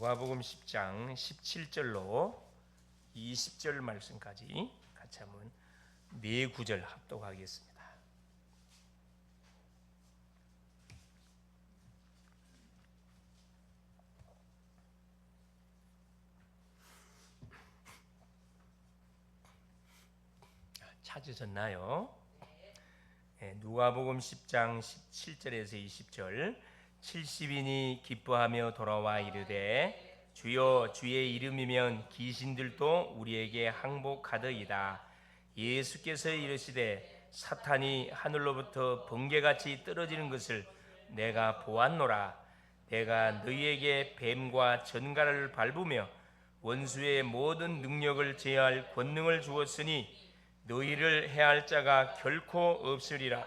누가복음 10장 17절로 20절 말씀까지 같이 한번 네 구절 합독하겠습니다. 찾으셨나요? 네, 누가복음 10장 17절에서 20절. 70인이 기뻐하며 돌아와 이르되 주여 주의 이름이면 귀신들도 우리에게 항복하더이다. 예수께서 이르시되 사탄이 하늘로부터 번개같이 떨어지는 것을 내가 보았노라. 내가 너희에게 뱀과 전갈을 밟으며 원수의 모든 능력을 제할 권능을 주었으니 너희를 해할 자가 결코 없으리라.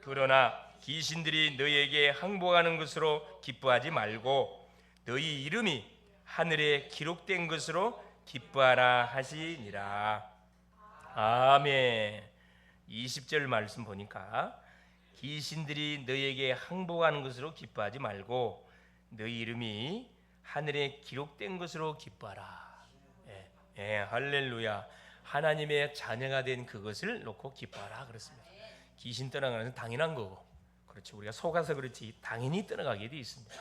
그러나 귀신들이 너희에게 항복하는 것으로 기뻐하지 말고 너희 이름이 하늘에 기록된 것으로 기뻐하라 하시니라. 아멘. 20절 말씀 보니까 귀신들이 너희에게 항복하는 것으로 기뻐하지 말고 너희 이름이 하늘에 기록된 것으로 기뻐하라. 할렐루야. 하나님의 자녀가 된 그것을 놓고 기뻐하라 그렇습니다. 귀신 떠나가는 것은 당연한 거고, 그렇죠. 우리가 속아서 그렇지 당연히 떠나가게 돼 있습니다.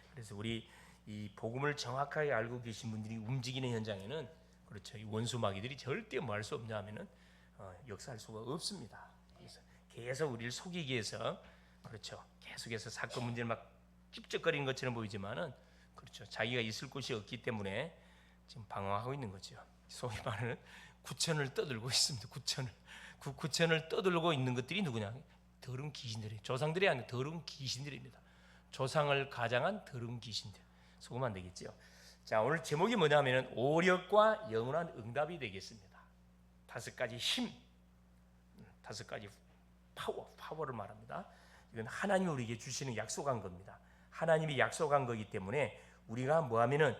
그래서 우리 이 복음을 정확하게 알고 계신 분들이 움직이는 현장에는, 그렇죠, 이 원수 마귀들이 절대 뭐 할 수 없냐면은 역사할 수가 없습니다. 그래서 계속 우리를 속이기 위해서, 그렇죠, 계속해서 사건 문제를 막 찝쩍거리는 것처럼 보이지만은, 그렇죠, 자기가 있을 곳이 없기 때문에 지금 방황하고 있는 거죠. 소위 말하는 구천을 떠들고 있습니다. 구천을 떠들고 있는 것들이 누구냐? 더러운 귀신들이, 조상들이 아니라 더러운 귀신들입니다. 조상을 가장한 더러운 귀신들. 속으면 안 되겠죠. 자, 오늘 제목이 뭐냐면은 오력과 영원한 응답이 되겠습니다. 5가지 힘, 5가지 파워를 말합니다. 이건 하나님이 우리에게 주시는 약속한 겁니다. 하나님이 약속한 거기 때문에 우리가 뭐하면은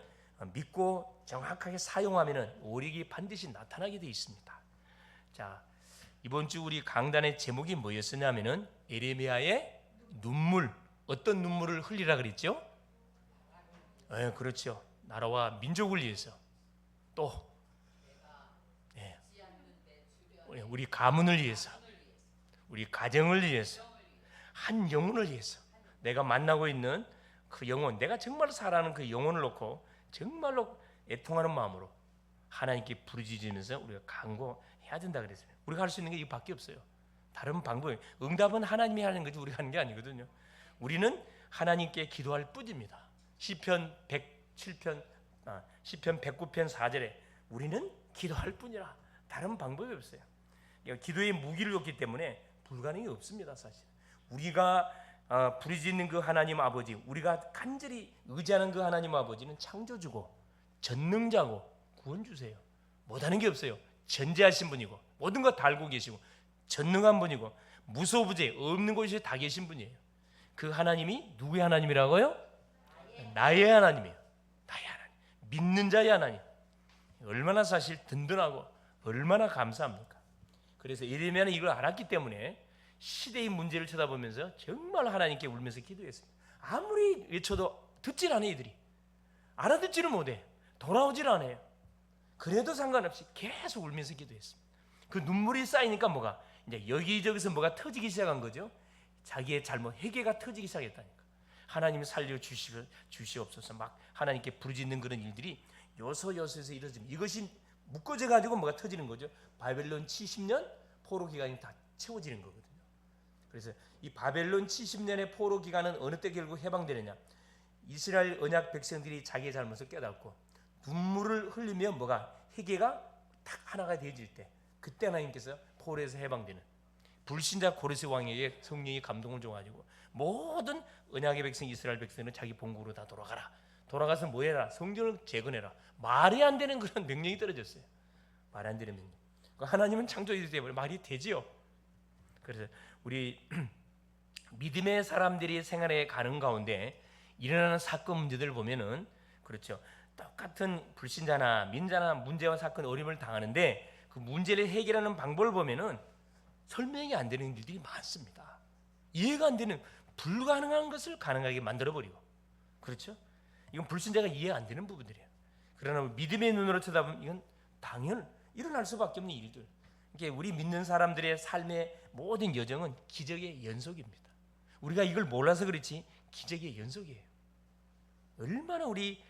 믿고 정확하게 사용하면은 오력이 반드시 나타나게 되어 있습니다. 자, 이번 주 우리 강단의 제목이 뭐였었냐면은 에레미야의 눈물. 어떤 눈물을 흘리라 그랬죠? 그렇죠. 나라와 민족을 위해서, 또 우리 가문을 위해서, 우리 가정을 위해서, 한 영혼을 위해서, 내가 만나고 있는 그 영혼, 내가 정말 사랑하는 그 영혼을 놓고 정말로 애통하는 마음으로 하나님께 부르짖으면서 우리가 간구해야 된다 그랬어요. 우리가 할 수 있는 게 이거밖에 없어요. 다른 방법이, 응답은 하나님이 하는 거지 우리가 하는 게 아니거든요. 우리는 하나님께 기도할 뿐입니다. 시편 109편 4절에 우리는 기도할 뿐이라, 다른 방법이 없어요. 기도의 무기를 줬기 때문에 불가능이 없습니다. 사실 우리가 부르짖는 그 하나님 아버지, 우리가 간절히 의지하는 그 하나님 아버지는 창조주고 전능자고 구원주세요. 못하는 게 없어요. 전지하신 분이고 모든 것 다 알고 계시고 전능한 분이고 무소부재, 없는 곳에 다 계신 분이에요. 그 하나님이 누구의 하나님이라고요? 나의 하나님이에요. 나의 하나님, 믿는 자의 하나님. 얼마나 사실 든든하고 얼마나 감사합니까? 그래서 에레미야는 이걸 알았기 때문에 시대의 문제를 쳐다보면서 정말 하나님께 울면서 기도했습니다. 아무리 외쳐도 듣질 않아요. 이들이 알아듣지를 못해. 돌아오질 않아요. 그래도 상관없이 계속 울면서 기도했습니다. 그 눈물이 쌓이니까 뭐가 이제 여기저기서 뭐가 터지기 시작한 거죠. 자기의 잘못, 회개가 터지기 시작했다니까. 하나님 살려 주시옵소서 막 하나님께 부르짖는 그런 일들이 요소요소에서 이루어집니다. 이것이 묶어져 가지고 뭐가 터지는 거죠. 바벨론 70년 포로 기간이 다 채워지는 거거든요. 그래서 이 바벨론 70년의 포로 기간은 어느 때 결국 해방되느냐? 이스라엘 언약 백성들이 자기의 잘못을 깨닫고 눈물을 흘리면 뭐가 회개가 딱 하나가 되어질 때, 그때 하나님께서 포로에서 해방되는, 불신자 고레스 왕에게 성령이 감동을 줘가지고 모든 언약의 백성 이스라엘 백성은 자기 본국으로 다 돌아가서 뭐해라? 성전을 재건해라. 말이 안 되는 그런 명령이 떨어졌어요. 말이 안 되는 명령. 하나님은 창조주이기 때문에 말이 되지요. 그래서 우리 믿음의 사람들이 생활에 가는 가운데 일어나는 사건 문제들을 보면은, 그렇죠, 똑같은 불신자나 민자나 문제와 사건 어려움을 당하는데 그 문제를 해결하는 방법을 보면은 설명이 안 되는 일들이 많습니다. 이해가 안 되는, 불가능한 것을 가능하게 만들어버리고, 그렇죠? 이건 불신자가 이해가 안 되는 부분들이에요. 그러나 믿음의 눈으로 쳐다보면 이건 당연 일어날 수밖에 없는 일들. 이게 우리 믿는 사람들의 삶의 모든 여정은 기적의 연속입니다. 우리가 이걸 몰라서 그렇지 기적의 연속이에요. 얼마나 우리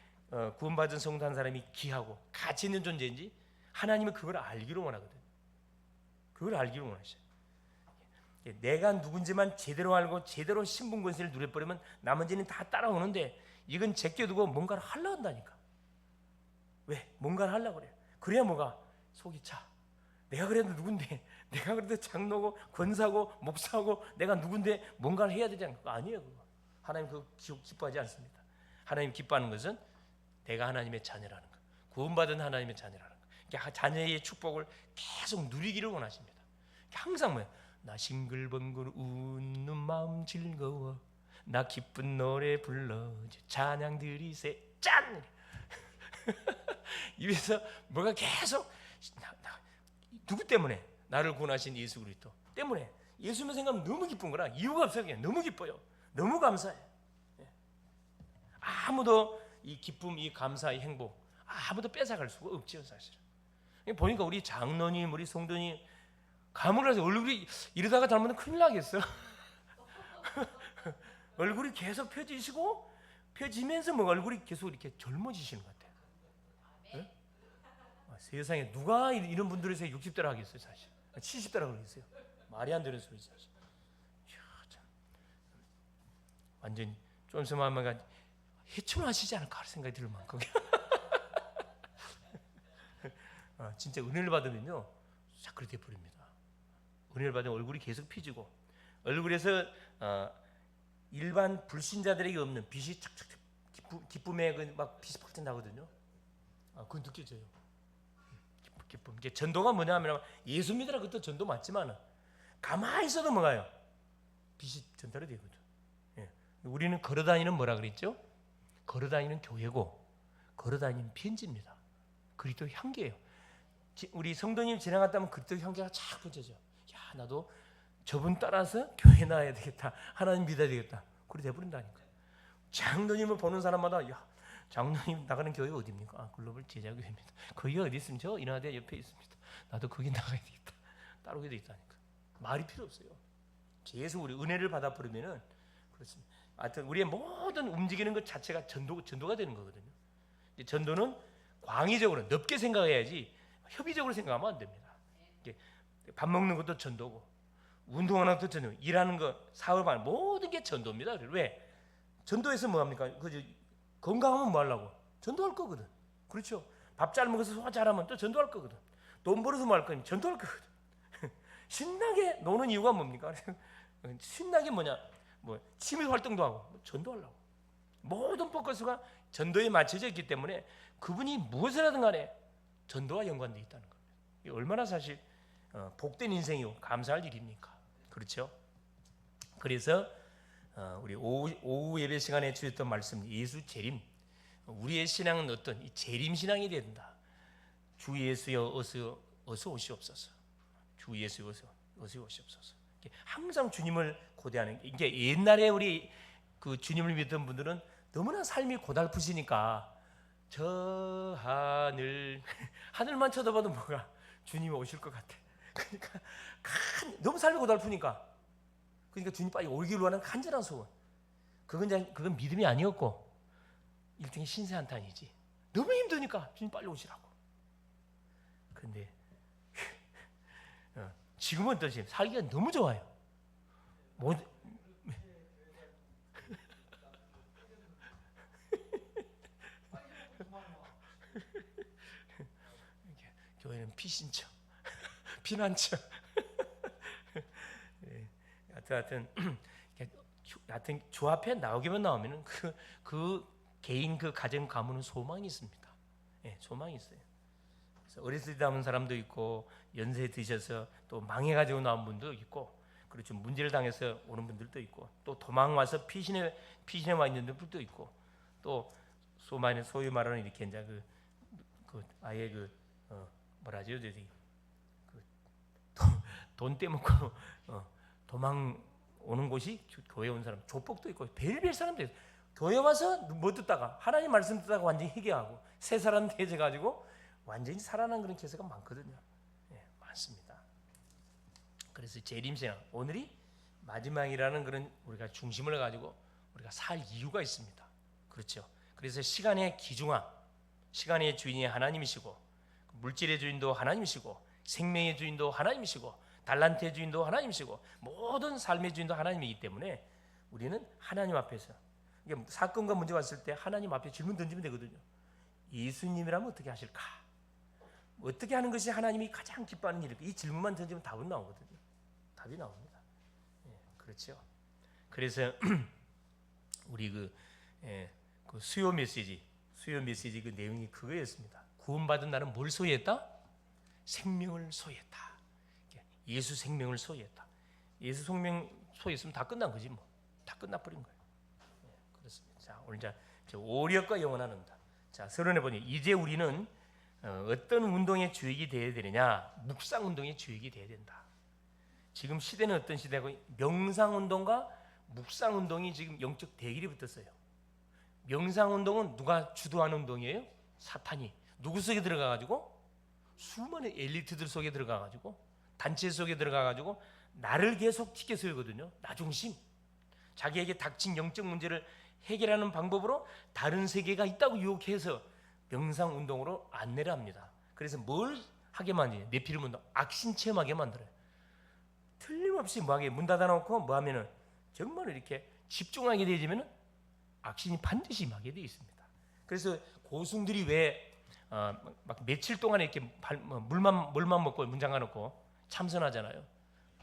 구원받은 성도 한 사람이 귀하고 가치 있는 존재인지 하나님은 그걸 알기로 원하거든요. 그걸 알기로 원하셔요. 내가 누군지만 제대로 알고 제대로 신분 권세를 누려버리면 나머지는 다 따라오는데 이건 제껴두고 뭔가를 하려고 한다니까. 왜? 뭔가를 하려고 그래요. 그래야 뭐가? 속이 차. 내가 그래도 누군데, 내가 그래도 장로고 권사고 목사고 내가 누군데 뭔가를 해야 되지 않을까? 아니에요. 그거. 하나님 그거 기뻐하지 않습니다. 하나님 기뻐하는 것은 내가 하나님의 자녀라는 것, 구원받은 하나님의 자녀라는 것, 그러니까 자녀의 축복을 계속 누리기를 원하십니다. 항상 뭐야? 나 싱글벙글 웃는 마음 즐거워, 나 기쁜 노래 불러 찬양 드리세. 짠! 입에서 뭐가 계속 누구 때문에? 나를 구원하신 예수 그리스도 때문에. 예수만 생각하면 너무 기쁜 거라. 이유가 없어요. 그냥 너무 기뻐요. 너무 감사해. 아무도 이 기쁨, 이 감사, 이 행복 아무도 뺏어갈 수가 없죠, 사실은. 보니까 우리 장로님, 우리 성도님 가문을 해서 얼굴이 이러다가 잘못하면 큰일 나겠어. 얼굴이 계속 펴지시고 펴지면서 뭐 얼굴이 계속 이렇게 젊어지시는 것 같아요. 네? 세상에 누가 이런 분들에서 60대라 하겠어요, 사실. 70대라 그러겠어요. 말이 안 되는 소리죠, 사실. 완전 좀 있으면 아마 해충하시지 않을까 생각이 들 만큼. 진짜 은혜를 받으면요, 싹 그렇게 돼버립니다. 은혜를 받으면 얼굴이 계속 피지고 얼굴에서 일반 불신자들에게 없는 빛이 착착 기쁨의 막 빛이 팍 나거든요. 그건 느껴져요. 기쁨. 이제 전도가 뭐냐면 예수 믿으라 그것도 전도 맞지만 가만히 있어도 뭐가요? 빛이 전달이 되거든. 예. 우리는 걸어다니는 뭐라 그랬죠? 걸어다니는 교회고 걸어다니는 편지입니다. 그리스도 향기예요. 우리 성도님 지나갔다면 그리스도 향기가 쫙 번져져. 야, 나도 저분 따라서 교회 나와야 되겠다. 하나님 믿어야 되겠다. 그래 돼버린다니까. 장로님을 보는 사람마다 야, 장로님 나가는 교회가 어디입니까? 글로벌 제자교회입니다. 거기가 어디 있습니까? 저 인하대 옆에 있습니다. 나도 거기 나가야 되겠다. 따르게 돼 있다니까. 말이 필요 없어요. 계속 우리 은혜를 받아 버리면은 그렇습니다. 하여튼 우리의 모든 움직이는 것 자체가 전도가 되는 거거든요. 전도는 광의적으로 넓게 생각해야지 협의적으로 생각하면 안 됩니다. 밥 먹는 것도 전도고, 운동하는 것도 전도, 일하는 것, 사업하는 모든 게 전도입니다. 왜? 전도에서 뭐 합니까? 건강하면 뭐 하려고? 전도할 거거든. 그렇죠? 밥 잘 먹어서 소화 잘하면 또 전도할 거거든. 돈 벌어서 뭐 할 거니? 전도할 거거든. 신나게 노는 이유가 뭡니까? 신나게 뭐냐? 뭐 취미 활동도 하고 전도하려고. 모든 포커스가 전도에 맞춰져 있기 때문에 그분이 무엇을 하든 간에 전도와 연관되어 있다는 겁니다. 이게 얼마나 사실 복된 인생이고 감사할 일입니까? 그렇죠? 그래서 우리 오후 예배 시간에 주셨던 말씀, 예수 재림. 우리의 신앙은 어떤 이 재림 신앙이 된다. 주 예수여 어서 오시옵소서. 주 예수여 어서 오시옵소서. 항상 주님을 고대하는. 이게 옛날에 우리 그 주님을 믿던 분들은 너무나 삶이 고달프시니까 저 하늘만 쳐다봐도 뭐가 주님이 오실 것 같아. 그러니까 너무 삶이 고달프니까, 그러니까 주님 빨리 오기를 원하는 간절한 소원. 그건 믿음이 아니었고 일종의 신세한탄이지. 너무 힘드니까 주님 빨리 오시라고. 그런데 지금은 또 지금 살기가 너무 좋아요. 교회는 피신처, 피난처. 하여튼 주 앞에 나오기만 그 개인 그 가정 가문은 소망이 있습니다. 예, 소망이 있어요. 그래서 어렸을 때 남은 사람도 있고 연세 드셔서 또 망해가지고 나온 분도 있고, 그렇죠. 문제를 당해서 오는 분들도 있고, 또 도망 와서 피신에 와 있는 분들도 있고, 또 소위 말하는 이렇게 이제 아예 뭐라죠, 돈 떼먹고 도망 오는 곳이 교회 온 사람, 조폭도 있고 별별 사람도 있어요. 교회 와서 뭐 듣다가 하나님 말씀 듣다가 완전히 회개하고 새 사람 되어가지고 완전히 살아난 그런 케이스가 많거든요. 예, 많습니다. 그래서 재림신앙 오늘이 마지막이라는 그런 우리가 중심을 가지고 우리가 살 이유가 있습니다. 그렇죠. 그래서 시간의 기중함, 시간의 주인이 하나님이시고 물질의 주인도 하나님이시고 생명의 주인도 하나님이시고 달란트의 주인도 하나님이시고 모든 삶의 주인도 하나님이기 때문에 우리는 하나님 앞에서 이게 사건과 문제가 왔을 때 하나님 앞에 질문 던지면 되거든요. 예수님이라면 어떻게 하실까? 어떻게 하는 것이 하나님이 가장 기뻐하는 일일까? 이 질문만 던지면 답은 나오거든요. 답이 나옵니다. 예, 그렇죠. 그래서 우리 그 수요 메시지 그 내용이 그거였습니다. 구원받은 나는 뭘 소유했다? 생명을 소유했다. 예수 생명을 소유했다. 예수 생명 소유했으면 다 끝난 거지 뭐. 다 끝나버린 거예요. 예, 그렇습니다. 자, 오늘 이제 오력과 영원한 응답. 자, 서론에 보니 이제 우리는 어떤 운동의 주역이 되어야 되느냐? 묵상 운동의 주역이 되어야 된다. 지금 시대는 어떤 시대고 명상 운동과 묵상 운동이 지금 영적 대결이 붙었어요. 명상 운동은 누가 주도하는 운동이에요? 사탄이. 누구 속에 들어가가지고? 수많은 엘리트들 속에 들어가가지고 단체 속에 들어가가지고 나를 계속 지켜 세우거든요. 나 중심. 자기에게 닥친 영적 문제를 해결하는 방법으로 다른 세계가 있다고 유혹해서 명상 운동으로 안내를 합니다. 그래서 뭘 하게 만드냐? 네피림 운동, 악신 체험하게 만들어요. 틀림없이 뭐하게 문 닫아놓고 뭐하면은 정말 이렇게 집중하게 되어지면은 악신이 반드시 임하게 되어 있습니다. 그래서 고승들이 왜 막 며칠 동안 이렇게 물만 먹고 문 잠가놓고 참선하잖아요.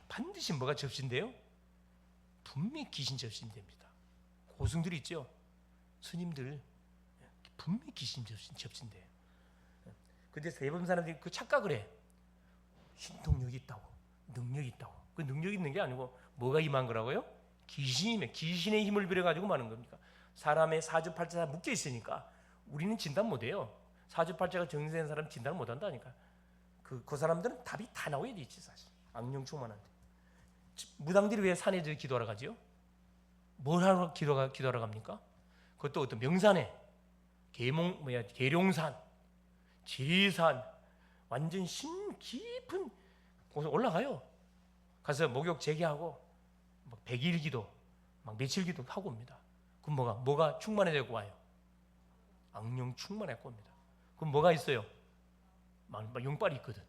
반드시 뭐가 접신돼요? 분명히 귀신 접신됩니다. 고승들이 있죠. 스님들 분명히 귀신 접신돼요. 근데 대부분 사람들이 그 착각을 해. 신통력이 있다고, 능력이 있다고. 그 능력이 있는 게 아니고 뭐가 임한 거라고요? 귀신의 힘을 빌어가지고 마는 겁니까? 사람의 사주팔자가 묶여 있으니까 우리는 진단 못해요. 사주팔자가 정리된 사람 진단을 못한다니까. 그 사람들은 답이 다 나와야 되지 사실. 악령 충만한데. 무당들이 왜 산에 기도하러 가지요? 뭘 하러 기도하러 갑니까? 그것도 어떤 명산에 계룡산, 지리산, 완전 심 깊은 곳에 올라가요. 가서 목욕 재개하고 막 100일 기도, 막 며칠 기도 하고 옵니다. 그럼 뭐가 충만해지고 와요? 악령 충만해고 옵니다. 그럼 뭐가 있어요? 막 용빨이 있거든.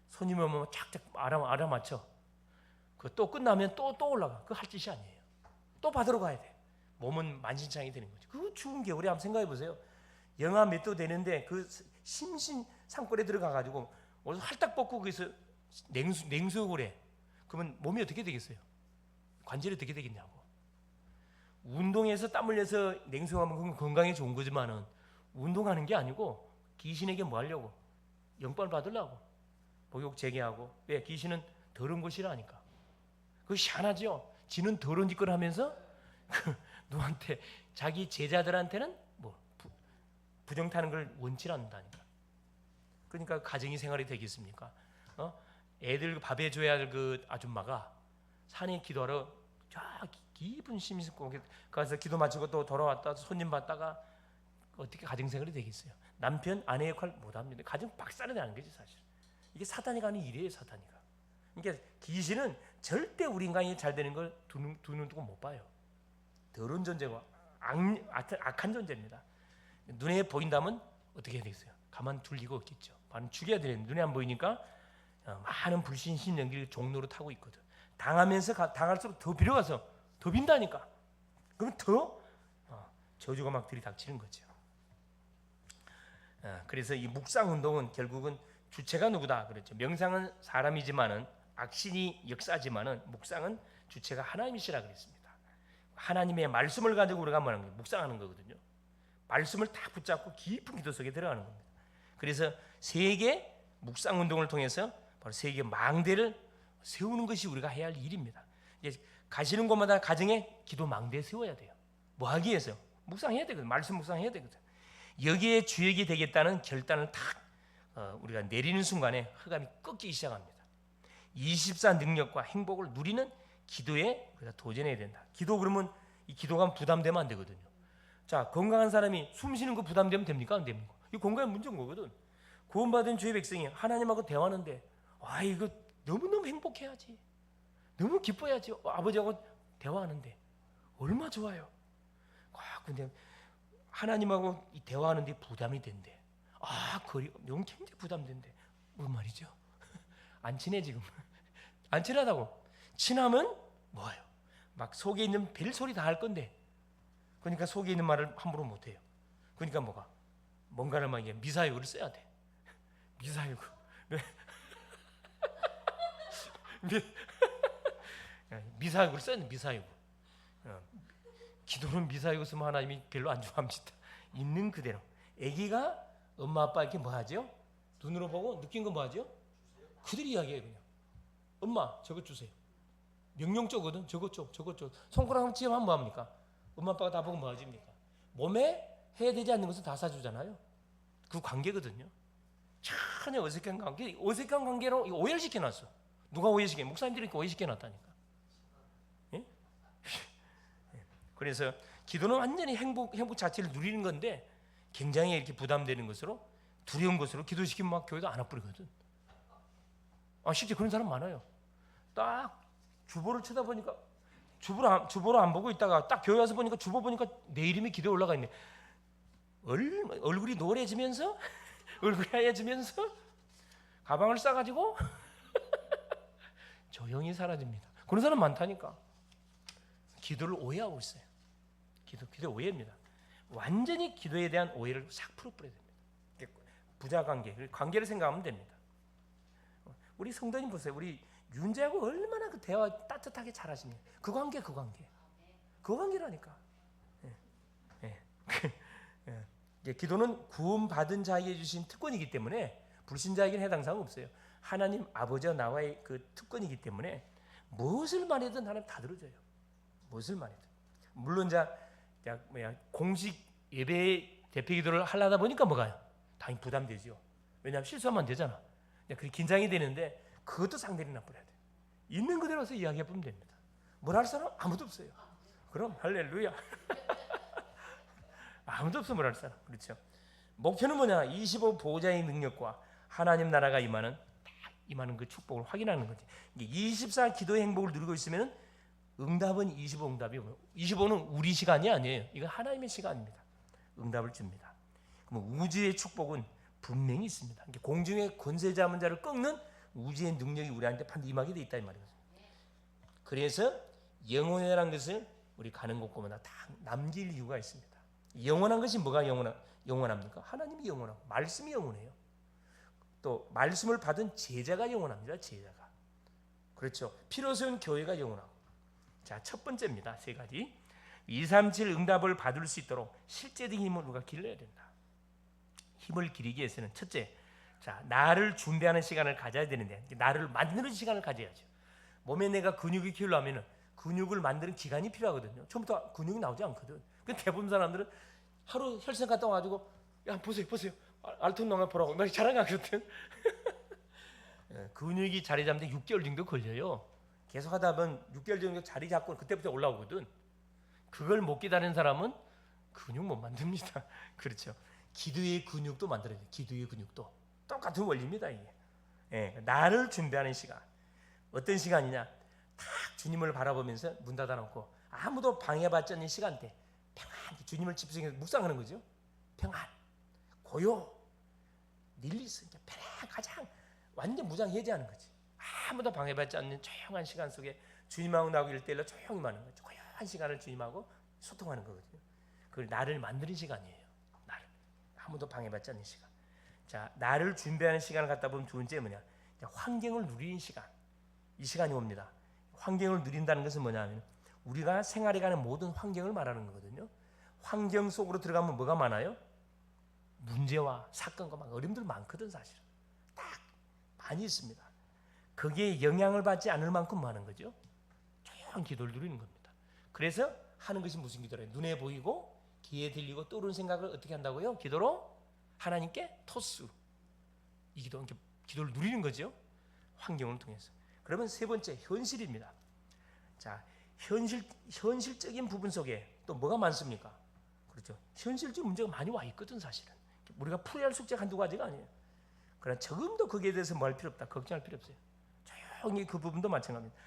손님이 오면 착착 알아맞혀. 그 또 끝나면 또 올라가. 그거 할 짓이 아니에요. 또 받으러 가야 돼. 몸은 만신창이 되는 거죠. 그 추운 겨울에 한번 생각해 보세요. 영하 몇 도 되는데 그 심신 산골에 들어가가지고 활딱 벗고 거기서 냉수욕을 해. 그러면 몸이 어떻게 되겠어요? 관절이 어떻게 되겠냐고. 운동해서 땀 흘려서 냉수욕하면 그건 건강에 좋은 거지만은 운동하는 게 아니고 귀신에게 뭐 하려고? 영빨 받으려고. 목욕 재개하고. 왜? 귀신은 더러운 것이라니까. 그거 희한하죠? 지는 더러운 짓걸 하면서 누구한테 자기 제자들한테는 뭐 부정 타는 걸 원치 않는다니까. 그러니까 가정이 생활이 되겠습니까? 애들 밥해 줘야 할 그 아줌마가 산에 기도하러 쫙 깊은 심심고 가서 기도 마치고 또 돌아왔다 손님 받다가 어떻게 가정 생활이 되겠어요? 남편 아내 역할 못 합니다. 가정 박살이 나는 거지 사실. 이게 사탄이가 하는 일이에요, 사탄이가. 그러니까 귀신은 절대 우리 인간이 잘 되는 걸 두 눈 두고 못 봐요. 더러운 존재고 악한 존재입니다. 눈에 보인다면 어떻게 해야 되겠어요? 가만 둘 리가 없겠죠. 바로 죽여야 되는데 눈에 안 보이니까 많은 불신심 연기를 종로로 타고 있거든. 당하면서 당할수록 더 빌어가서 더 빈다니까. 그럼 더 저주가 막 들이닥치는 거죠. 그래서 이 묵상 운동은 결국은 주체가 누구다 그랬죠. 명상은 사람이지만은 악신이 역사지만은 묵상은 주체가 하나님이시라 그랬습니다. 하나님의 말씀을 가지고 우리가 뭐하는 거예요? 묵상하는 거거든요. 말씀을 딱 붙잡고 깊은 기도 속에 들어가는 겁니다. 그래서 세계 묵상 운동을 통해서 바로 세계 망대를 세우는 것이 우리가 해야 할 일입니다. 이제 가시는 곳마다 가정에 기도 망대 세워야 돼요. 뭐 하기 위해서? 묵상해야 되거든. 말씀 묵상해야 되거든. 여기에 주역이 되겠다는 결단을 딱 우리가 내리는 순간에 흑암이 꺾이기 시작합니다. 24 능력과 행복을 누리는 기도에 우리가 도전해야 된다. 기도 그러면 이 기도가 부담되면 안 되거든요. 자, 건강한 사람이 숨 쉬는 거 부담되면 됩니까? 안 됩니까? 이 건강의 문제인 거거든. 구원받은 주의 백성이 하나님하고 대화하는데 이거 너무너무 행복해야지. 너무 기뻐야지. 아버지하고 대화하는데 얼마 좋아요. 근데 하나님하고 이 대화하는데 부담이 된대. 너무 굉장히 부담된대. 뭔 말이죠? 안 친해 지금. 안 친하다고. 친하면 뭐예요? 막 속에 있는 별소리 다 할 건데. 그러니까 속에 있는 말을 함부로 못 해요. 그러니까 뭔가를 막 미사역을 써야 돼. 미사역. 미사역을 써야 돼. 미사역. 기도는 미사역을 쓰면 하나님이 별로 안 좋아합니다. 있는 그대로. 아기가 엄마 아빠 이렇게 뭐 하죠? 눈으로 보고 느낀 거 뭐 하죠? 그들이 이야기해요. 그냥 엄마 저것 주세요. 명령조거든. 저것 줘. 손가락 한번 찌면 뭐 합니까? 엄마 아빠가 다 보고 뭐 하십니까? 몸에 해야 되지 않는 것을 다 사주잖아요. 그 관계거든요. 전혀 어색한 관계. 어색한 관계로 오해를 시켜놨어. 누가 오해시켜? 목사님들이 오해시켜놨다니까. 예? 그래서 기도는 완전히 행복 자체를 누리는 건데 굉장히 이렇게 부담되는 것으로 두려운 것으로 기도시키면 막 교회가 안 와버리거든. 실제 그런 사람 많아요. 딱 주보를 쳐다보니까 주보를 안 보고 있다가 딱 교회 와서 보니까 주보 보니까 내 이름이 기도에 올라가 있네. 얼굴이 노래지면서 얼굴이 하얘지면서 가방을 싸가지고 조용히 사라집니다. 그런 사람 많다니까. 기도를 오해하고 있어요. 기도 오해입니다. 완전히 기도에 대한 오해를 싹 풀어버려야 됩니다. 부자 관계를 생각하면 됩니다. 우리 성도님 보세요. 우리 윤재하고 얼마나 그 대화 따뜻하게 잘하십니까? 그 관계라니까. 기도는 구원받은 자에게 주신 특권이기 때문에 불신자에게는 해당 사항 없어요. 하나님 아버지와 나와의 그 특권이기 때문에 무엇을 말해든 하나님 다 들어줘요. 무엇을 말해든. 물론 공식 예배 대표 기도를 하려다 보니까 뭐가요? 당연히 부담되죠. 왜냐하면 실수하면 안 되잖아. 그게 긴장이 되는데 그것도 상대를 나쁘야 돼. 있는 그대로서 이야기해보면 됩니다. 뭘 할 사람 아무도 없어요. 그럼 할렐루야. 아무도 없어 뭘 할 사람. 그렇죠. 목표는 뭐냐? 25 보호자의 능력과 하나님 나라가 임하는 그 축복을 확인하는 거지. 24 기도의 행복을 누리고 있으면 응답은 25 응답이 25는 우리 시간이 아니에요. 이건 하나님의 시간입니다. 응답을 줍니다. 그럼 우주의 축복은 분명히 있습니다. 공중의 권세 잡은 자를 꺾는 우주의 능력이 우리한테 반드시 임하게 돼 있다 이 말이거든요. 그래서 영원이라는 것을 우리 가는 곳곳마다 다 남길 이유가 있습니다. 영원한 것이 뭐가 영원합니까? 하나님이 영원하고 말씀이 영원해요. 또 말씀을 받은 제자가 영원합니다. 제자가. 그렇죠. 피로 세운 교회가 영원하고. 자, 첫 번째입니다. 세 가지. 237 응답을 받을 수 있도록 실제적인 힘을 우리가 길러야 된다. 힘을 기르기 위해서는 첫째, 나를 준비하는 시간을 가져야 되는데 나를 만드는 시간을 가져야죠. 몸에 내가 근육을 키우려면 근육을 만드는 기간이 필요하거든요. 처음부터 근육이 나오지 않거든. 근데 대부분 사람들은 하루 혈색 갔다 와가지고 보세요. 알통농을 보라고 막 자랑하거든. 근육이 자리 잡는데 6개월 정도 걸려요. 계속 하다 보면 6개월 정도 자리 잡고 그때부터 올라오거든. 그걸 못 기다리는 사람은 근육 못 만듭니다. 그렇죠. 기도의 근육도 만들어야 돼요. 기도의 근육도 똑같은 원리입니다. 이게. 나를 준비하는 시간. 어떤 시간이냐? 딱 주님을 바라보면서 문 닫아놓고 아무도 방해받지 않는 시간대 평안히 주님을 집중해서 묵상하는 거죠. 평안, 고요, 릴리스, 편안 가장 완전 무장해제하는 거지. 아무도 방해받지 않는 조용한 시간 속에 주님하고 나하고 1대1로 조용히 하는 거죠. 고요한 시간을 주님하고 소통하는 거거든요. 그걸 나를 만드는 시간이에요. 나를 아무도 방해받지 않는 시간. 자, 나를 준비하는 시간을 갖다 보면 두 번째 뭐냐? 환경을 누리는 시간. 이 시간이 옵니다. 환경을 누린다는 것은 뭐냐면 우리가 생활해가는 모든 환경을 말하는 거거든요. 환경 속으로 들어가면 뭐가 많아요? 문제와 사건과 막 어려움들 많거든 사실은. 딱 많이 있습니다. 거기에 영향을 받지 않을 만큼 많은 거죠. 조용한 기도를 누리는 겁니다. 그래서 하는 것이 무슨 기도래요? 눈에 보이고 귀에 들리고 떠오르는 생각을 어떻게 한다고요? 기도로 하나님께 토스. 이 기도를 누리는 거죠. 환경을 통해서. 그러면 세 번째 현실입니다. 자, 현실적인 부분 속에 또 뭐가 많습니까? 그렇죠. 현실적 문제가 많이 와 있거든 사실은. 우리가 풀어야 할 숙제가 한두 가지가 아니에요. 그러나 조금 더 거기에 대해서 뭐 할 필요 없다. 걱정할 필요 없어요. 조용히 그 부분도 마찬가지입니다.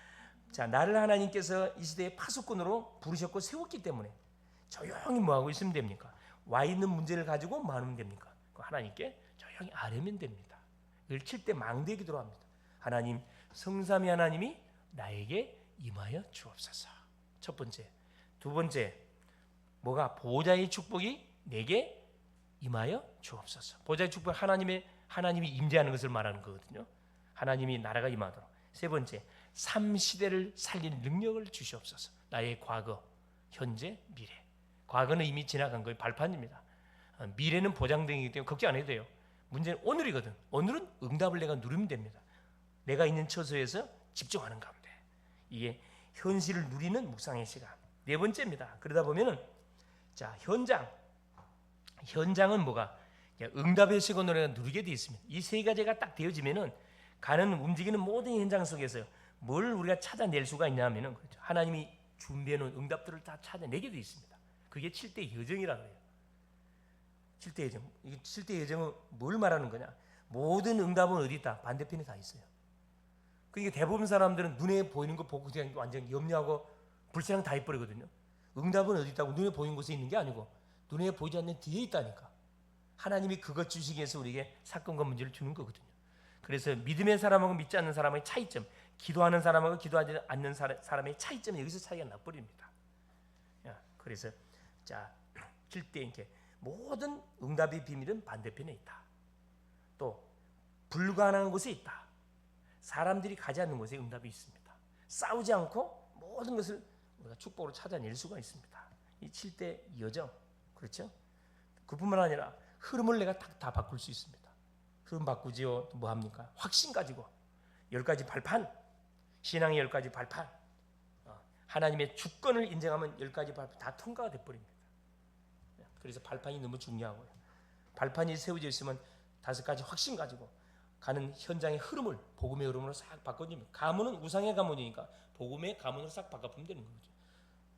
자, 나를 하나님께서 이 시대의 파수꾼으로 부르셨고 세웠기 때문에 조용히 뭐 하고 있으면 됩니까? 와 있는 문제를 가지고 뭐 하면 됩니까? 하나님께 조용히 아뢰면 됩니다. 이걸 칠 때 망대기 들어갑니다. 하나님, 성삼위 하나님이 나에게 임하여 주옵소서. 첫 번째. 두 번째, 뭐가? 보호자의 축복이 내게 임하여 주옵소서. 보호자의 축복, 하나님이 임재하는 것을 말하는 거거든요. 하나님이 나라가 임하도록. 세 번째, 삶 시대를 살리는 능력을 주시옵소서. 나의 과거, 현재, 미래. 과거는 이미 지나간 거예요. 발판입니다. 미래는 보장되기 때문에 걱정 안 해도 돼요. 문제는 오늘이거든. 오늘은 응답을 내가 누리면 됩니다. 내가 있는 처소에서 집중하는 가운데. 이게 현실을 누리는 묵상의 시간. 네 번째입니다. 그러다 보면은 자, 현장은 뭐가? 응답의 시간으로 내가 누리게 되어 있습니다. 이 세 가지가 딱 되어지면은 가는 움직이는 모든 현장 속에서 뭘 우리가 찾아낼 수가 있냐면은 그렇죠. 하나님이 준비해 놓은 응답들을 다 찾아내게 되어 있습니다. 그게 7대 여정이라고 해요. 7대 여정. 이 7대 여정은 뭘 말하는 거냐? 모든 응답은 어디 있다? 반대편에 다 있어요. 그러니까 대부분 사람들은 눈에 보이는 거 보고 그냥 완전 염려하고 불신앙 다 해버리거든요. 응답은 어디 있다고? 눈에 보이는 곳에 있는 게 아니고 눈에 보이지 않는 뒤에 있다니까. 하나님이 그것 주시기 위해서 우리에게 사건과 문제를 주는 거거든요. 그래서 믿음의 사람하고 믿지 않는 사람의 차이점, 기도하는 사람하고 기도하지 않는 사람의 차이점이 여기서 차이가 나버립니다. 그래서 자, 7대 이렇게 모든 응답의 비밀은 반대편에 있다. 또 불가능한 곳에 있다. 사람들이 가지 않는 곳에 응답이 있습니다. 싸우지 않고 모든 것을 우리가 축복으로 찾아낼 수가 있습니다. 이 7대 여정, 그렇죠? 그뿐만 아니라 흐름을 내가 다 바꿀 수 있습니다. 흐름 바꾸지요. 뭐 합니까? 확신 가지고 10가지 발판, 신앙의 10가지 발판, 하나님의 주권을 인정하면 10가지 발판 다 통과가 돼버립니다. 그래서 발판이 너무 중요하고요. 발판이 세워져 있으면 5가지 확신 가지고 가는 현장의 흐름을 복음의 흐름으로 싹 바꿔주면, 가문은 우상의 가문이니까 복음의 가문으로 싹 바꿔보면 되는 거죠.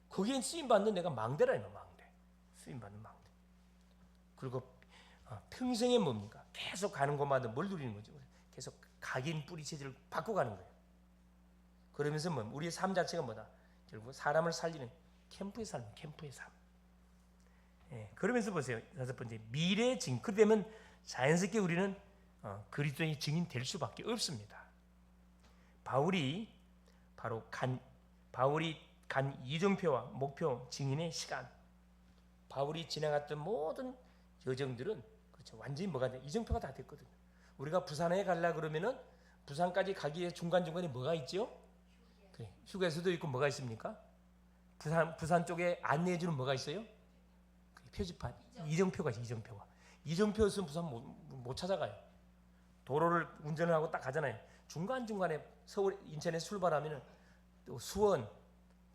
거기엔 쓰임받는 내가 망대라 이놈, 망대. 쓰임받는 망대. 그리고 평생에 뭡니까? 계속 가는 곳마다 뭘 누리는 거죠? 계속 각인 뿌리 체질을 바꿔가는 거예요. 그러면서 뭐 우리의 삶 자체가 뭐다? 결국 사람을 살리는 캠프의 삶, 캠프의 삶. 그러면서 보세요. 5번째, 미래의 증. 그렇게 되면 자연스럽게 우리는 그리스도의 증인 될 수밖에 없습니다. 바울이 간 이정표와 목표 증인의 시간. 바울이 지나갔던 모든 여정들은 그렇죠. 완전히 뭐가 돼? 이정표가 다 됐거든요. 우리가 부산에 가려 그러면은 부산까지 가기 위해 중간중간에 뭐가 있죠? 그래, 휴게소도 있고 뭐가 있습니까? 부산 쪽에 안내해주는 뭐가 있어요? 표지판. 이정표가 있어요. 이정표 없으면 부산 못 찾아가요. 도로를 운전을 하고 딱 가잖아요. 중간중간에 서울, 인천에서 출발하면은 또 수원,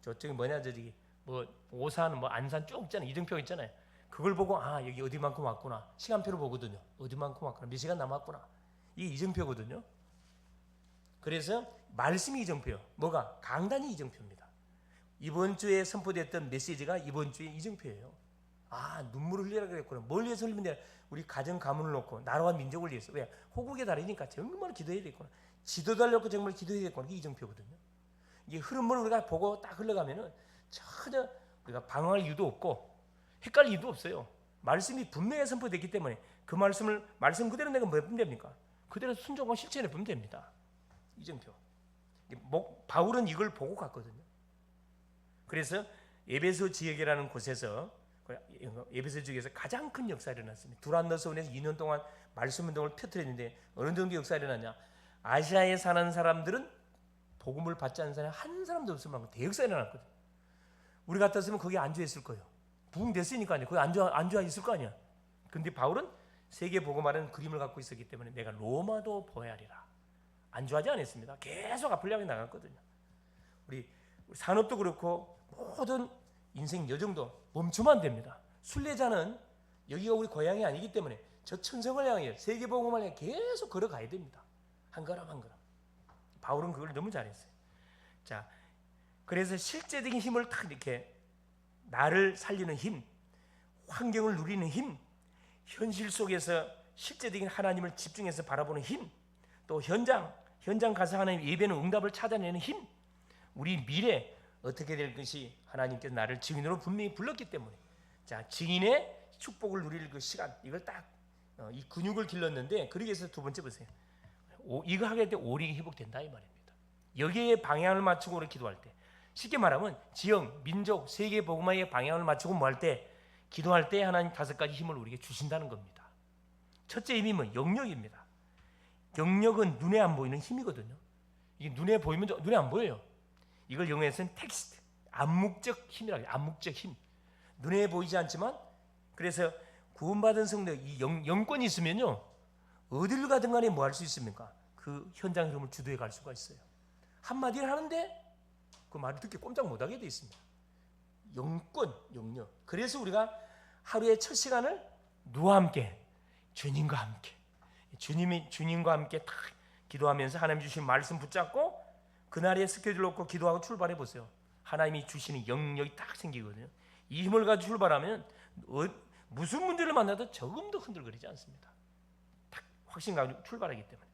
저쪽이 뭐냐, 저기 뭐 오산, 뭐 안산 쭉 있잖아요. 이정표 있잖아요. 그걸 보고 여기 어디만큼 왔구나. 시간표를 보거든요. 어디만큼 왔구나. 몇 시간 남았구나. 이게 이정표거든요. 그래서 말씀이 이정표예요. 뭐가? 강단이 이정표입니다. 이번 주에 선포됐던 메시지가 이번 주에 이정표예요. 눈물을 흘리라 그랬구나. 뭘 위해서 흘리면 돼? 우리 가정 가문을 놓고 나라와 민족을 위해서. 왜? 호국에 다르니까 정말 기도해야 되겠구나. 지도 달려고 정말 기도해야 되겠구나. 이게 이정표거든요. 이 흐름을 우리가 보고 딱 흘러가면은 전혀 우리가 방황할 이유도 없고 헷갈릴 이유도 없어요. 말씀이 분명히 선포됐기 때문에 그 말씀 그대로 내가 뭐 보면 됩니까? 그대로 순종과 실천해 보면 됩니다. 이정표. 바울은 이걸 보고 갔거든요. 그래서 에베소 지역이라는 곳에서, 에베소 지역에서 가장 큰 역사가 일어났습니다. 두란노스원에서 2년 동안 말씀 운동을 펴뜨렸는데 어느 정도 역사가 일어났냐? 아시아에 사는 사람들은 복음을 받지 않는 사람이 한 사람도 없을 만큼 대역사가 일어났거든요. 우리 같았으면 거기 안주했을 거예요. 부흥됐으니까 거기 안주하 있을 거 아니야. 근데 바울은 세계 복음화라는 그림을 갖고 있었기 때문에 내가 로마도 보아야 하리라. 안주하지 않았습니다. 계속 앞을 향해 나갔거든요. 우리 산업도 그렇고 모든 인생 여정도 멈추면 안 됩니다. 순례자는 여기가 우리 고향이 아니기 때문에 저 천성을 향해 세계 복음을 향해 계속 걸어가야 됩니다. 한 걸음 한 걸음. 바울은 그걸 너무 잘했어요. 자, 그래서 실제적인 힘을 딱 이렇게 나를 살리는 힘, 환경을 누리는 힘, 현실 속에서 실제적인 하나님을 집중해서 바라보는 힘, 또 현장 가서 하나님 예배는 응답을 찾아내는 힘, 우리 미래 어떻게 될 것이 하나님께서 나를 증인으로 분명히 불렀기 때문에, 자, 증인의 축복을 누릴 그 시간, 이걸 딱 이 근육을 길렀는데, 그러기 위해서 두 번째 보세요. 이거 하게 될 때 오력이 회복된다 이 말입니다. 여기에 방향을 맞추고 우리 기도할 때, 쉽게 말하면 지역, 민족, 세계 복음화에 방향을 맞추고 뭐 할 때, 기도할 때 하나님 5가지 힘을 우리에게 주신다는 겁니다. 첫째 힘이 뭐 영역입니다. 영역은 눈에 안 보이는 힘이거든요. 이게 눈에 보이면 눈에 안 보여요. 이걸 영어에서는 텍스트, 암묵적 힘이라고 해요. 암묵적 힘. 눈에 보이지 않지만, 그래서 구원받은 성도 이 영권이 있으면요, 어디를 가든 간에 뭐 할 수 있습니까? 그 현장 흐름을 주도해 갈 수가 있어요. 한마디를 하는데 그 말을 듣기 꼼짝 못하게 돼 있습니다. 영권, 영역. 그래서 우리가 하루의 첫 시간을 누구와 함께? 주님과 함께. 주님과 함께 딱 기도하면서 하나님 주신 말씀 붙잡고 그날의 스케줄 놓고 기도하고 출발해 보세요. 하나님이 주시는 영역이 딱 생기거든요. 이 힘을 가지고 출발하면 무슨 문제를 만나도 조금도 흔들거리지 않습니다. 딱 확신 가지고 출발하기 때문에.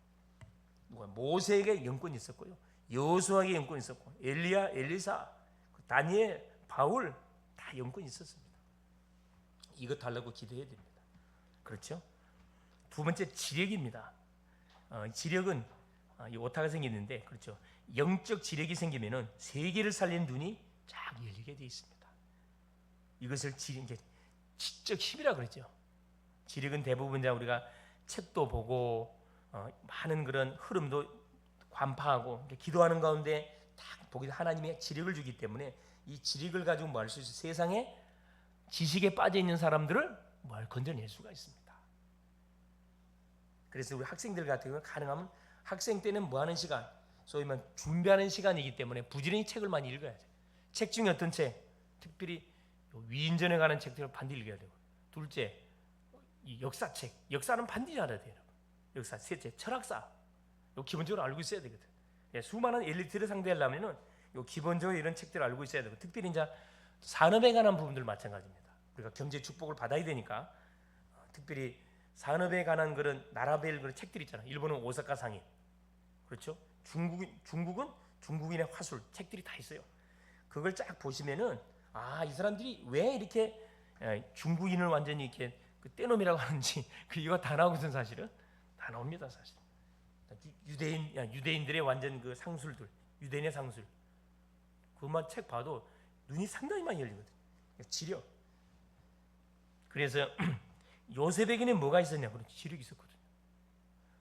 누가 모세에게 영권이 있었고요, 여호수아에게 영권이 있었고, 엘리야, 엘리사, 다니엘, 바울 다 영권이 있었습니다. 이거 달라고 기도해야 됩니다. 그렇죠? 두 번째 지력입니다. 지력은 이 오타가 생기는데, 그렇죠? 영적 지력이 생기면은 세계를 살리는 눈이 쫙 열리게 되어 있습니다. 이것을 지적 힘이라 그러죠. 지력은 대부분 우리가 책도 보고 많은 그런 흐름도 관파하고 기도하는 가운데 딱 보게 하나님의 지력을 주기 때문에 이 지력을 가지고 뭐 할 수 있어요? 세상에 지식에 빠져 있는 사람들을 뭘 건져낼 수가 있습니다. 그래서 우리 학생들 같은 경우는 가능하면 학생 때는 뭐 하는 시간? 소위 말하면 준비하는 시간이기 때문에 부지런히 책을 많이 읽어야 돼요. 책 중에 어떤 책? 특별히 위인전에 관한 책들을 반드시 읽어야 되고, 둘째, 이 역사책. 역사는 반드시 알아야 돼요. 역사. 셋째, 철학사. 요 기본적으로 알고 있어야 되거든. 수많은 엘리트를 상대하려면은 요 기본적으로 이런 책들을 알고 있어야 되고, 특별히 이제 산업에 관한 부분들 마찬가지입니다. 우리가 경제 축복을 받아야 되니까 특별히 산업에 관한 그런 나라별 그런 책들이 있잖아요. 일본은 오사카 상인, 그렇죠? 중국은 중국인의 화술 책들이 다 있어요. 그걸 쫙 보시면은 이 사람들이 왜 이렇게 중국인을 완전히 이렇게 떼놈이라고 하는지 이거 다 나오거든. 사실은 다 나옵니다. 사실 유대인들의 완전 그 상술들, 유대인의 상술, 그것만 책 봐도 눈이 상당히 많이 열리거든. 지력. 그래서 요셉에게는 뭐가 있었냐? 그런 지력이 있었거든요.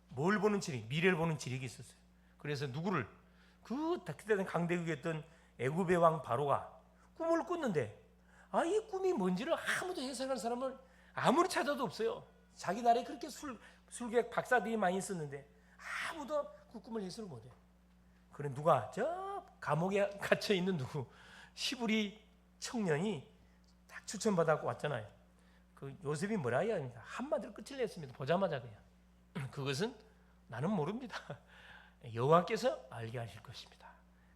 뭘 보는 지력? 미래를 보는 지력이 있었어요. 그래서 누구를? 그때는 강대국이었던 애굽의 왕 바로가 꿈을 꿨는데 이 꿈이 뭔지를 아무도 해석할 사람을 아무리 찾아도 없어요. 자기 나라에 그렇게 술객 박사들이 많이 있었는데 아무도 그 꿈을 해석을 못해요. 그래 누가? 저 감옥에 갇혀 있는 누구? 시브리 청년이 딱 추천받아서 왔잖아요. 그 요셉이 뭐라 해야 합니까? 한마디로 끝을 냈습니다. 보자마자 그냥. 그것은 나는 모릅니다. 여호와께서 알게 하실 것입니다.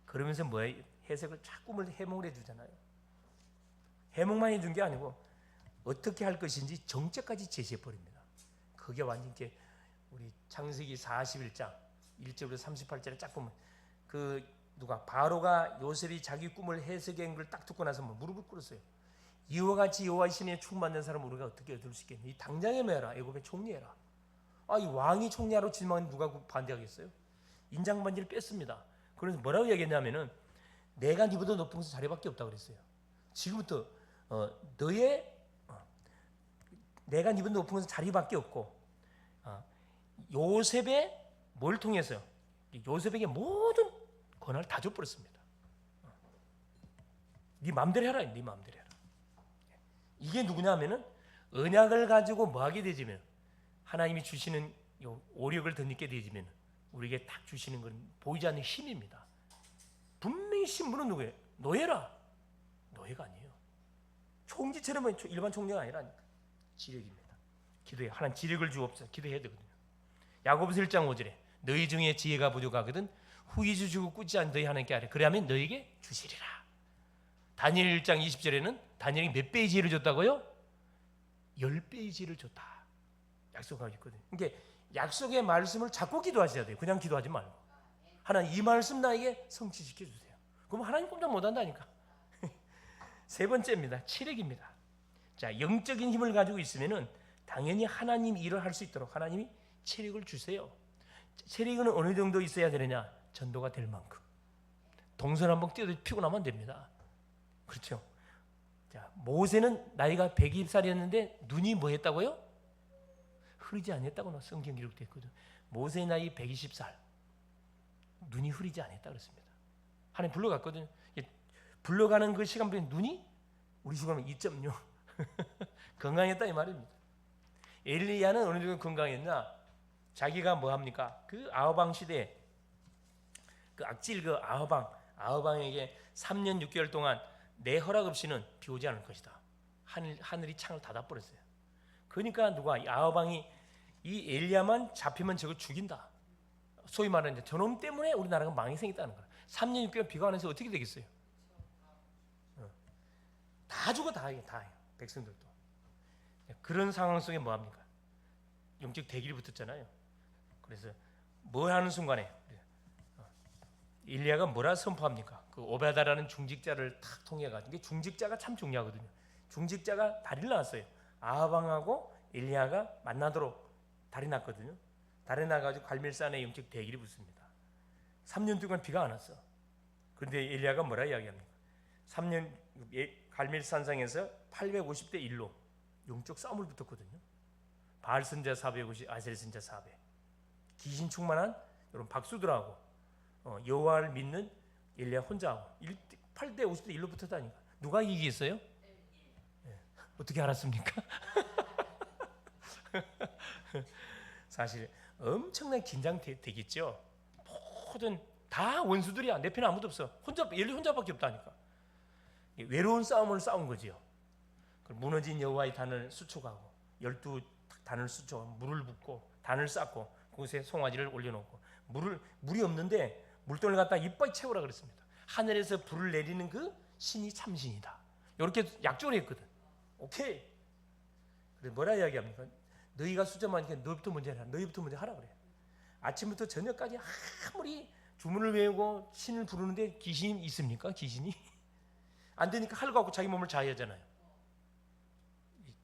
그러면서 뭐예요? 해석을 꿈을 해몽을 해주잖아요. 해몽만 해준 게 아니고 어떻게 할 것인지 정책까지 제시해 버립니다. 그게 완전 이제 우리 창세기 41장 1절부터 38절에 쫙 보면 바로가 요셉이 자기 꿈을 해석한 걸 딱 듣고 나서 무릎을 꿇었어요. 이와 같이 여호와의 신에 충만된 사람을 우리가 어떻게 얻을 수 있겠니? 이 당장에 매라. 애굽에 총리해라. 이 왕이 총리하러 지명하면 누가 반대하겠어요? 인장 반지를 뺐습니다. 그래서 뭐라고 얘기했냐면은 내가 니보다 높은 곳에 자리밖에 없다고 그랬어요. 지금부터 내가 니보다 높은 곳에 자리밖에 없고 요셉의 뭘 통해서 요셉에게 모든 권한을 다 줘버렸습니다. 네 마음대로 해라. 네 마음대로 해라. 이게 누구냐면은 언약을 가지고 뭐 하게 되지면 하나님이 주시는 요 오력을 덧입게 되지면 우리에게 딱 주시는 건 보이지 않는 힘입니다. 분명히 신분은 누구예요? 노예라. 노예가 아니에요. 총지처럼 일반 총리가 아니라니까. 지력입니다. 기도해. 하나님 지력을 주옵소서. 기도해야 되거든요. 야고보서 1장 5절에 너희 중에 지혜가 부족하거든 후히 주시고 꾸지 않은 너희 하나님께 아뢰. 그러면 너희에게 주시리라. 다니엘 1장 20절에는 다니엘이 몇 배의 지혜를 줬다고요? 10배의 줬다 약속하고 있거든요. 그러니까 약속의 말씀을 잡고 기도하셔야 돼요. 그냥 기도하지 말고 하나님 이 말씀 나에게 성취시켜 주세요. 그럼 하나님 꼼짝 못한다니까. 세 번째입니다. 체력입니다. 자, 영적인 힘을 가지고 있으면은 당연히 하나님 일을 할 수 있도록 하나님이 체력을 주세요. 체력은 어느 정도 있어야 되느냐? 전도가 될 만큼. 동선 한번 뛰어도 피곤하면 안 됩니다. 그렇죠? 자, 모세는 나이가 120살이었는데 눈이 뭐 했다고요? 흐리지 않았다고 성경 기록되어 있거든. 모세의 나이 120살. 눈이 흐리지 않았다 그랬습니다. 하나님 불러갔거든요. 불러가는 그 시간부터 눈이 우리 시간은 2.6 건강했다 이 말입니다. 엘리야는 어느 정도 건강했나? 자기가 뭐 합니까? 그 아하방 시대 그 악질 그 아하방에게 3년 6개월 동안 내 허락 없이는 비 오지 않을 것이다. 하늘이 창을 닫아버렸어요. 그러니까 누가 아하방이 이 엘리야만 잡히면 저거 죽인다. 소위 말하는 저놈 때문에 우리나라가 망이 생겼다는 거야. 3년 6개월 비가 안 해서 어떻게 되겠어요? 다 죽어 다 해요. 백성들도. 그런 상황 속에 뭐 합니까? 영적 대길이 붙었잖아요. 그래서 뭐 하는 순간에 일리야가 뭐라 선포합니까? 그 오베다라는 중직자를 탁 통해가지고 중직자가 참 중요하거든요. 중직자가 다리를 놨어요. 아하방하고 일리야가 만나도록 다리 놨거든요. 다리 놔가지고 갈멜산에 영적 대길이 붙습니다. 3년 동안 비가 안 왔어. 그런데 일리야가 뭐라 이야기합니까? 3년 갈멜산상에서 850대 1로 영적 싸움을 붙었거든요. 바알 선자 450, 아셀 선자 400. 귀신 충만한 여러분 박수들하고 여호와를 믿는 엘리야 혼자하고 8대 50대 1로 붙었다니까. 누가 이기겠어요? 네. 어떻게 알았습니까? 사실 엄청나게 긴장되겠죠. 모든 다 원수들이야. 내 편에 아무도 없어. 엘리 혼자밖에 없다니까. 외로운 싸움을 싸운 거지요. 무너진 여호와의 단을 수축하고 12단을 수축하고 물을 붓고 단을 쌓고 그곳에 송아지를 올려놓고 물이 없는데 물돈을 갖다 이빨 채우라 그랬습니다. 하늘에서 불을 내리는 그 신이 참신이다. 이렇게 약조를 했거든. 오케이. 그래 뭐라 이야기합니까? 너희가 숫자 많으니까 너희부터 먼저 해라. 너희부터 먼저 하라 그래. 아침부터 저녁까지 아무리 주문을 외우고 신을 부르는데 귀신이 있습니까? 귀신이? 안 되니까 칼 갖고 자기 몸을 자해하잖아요.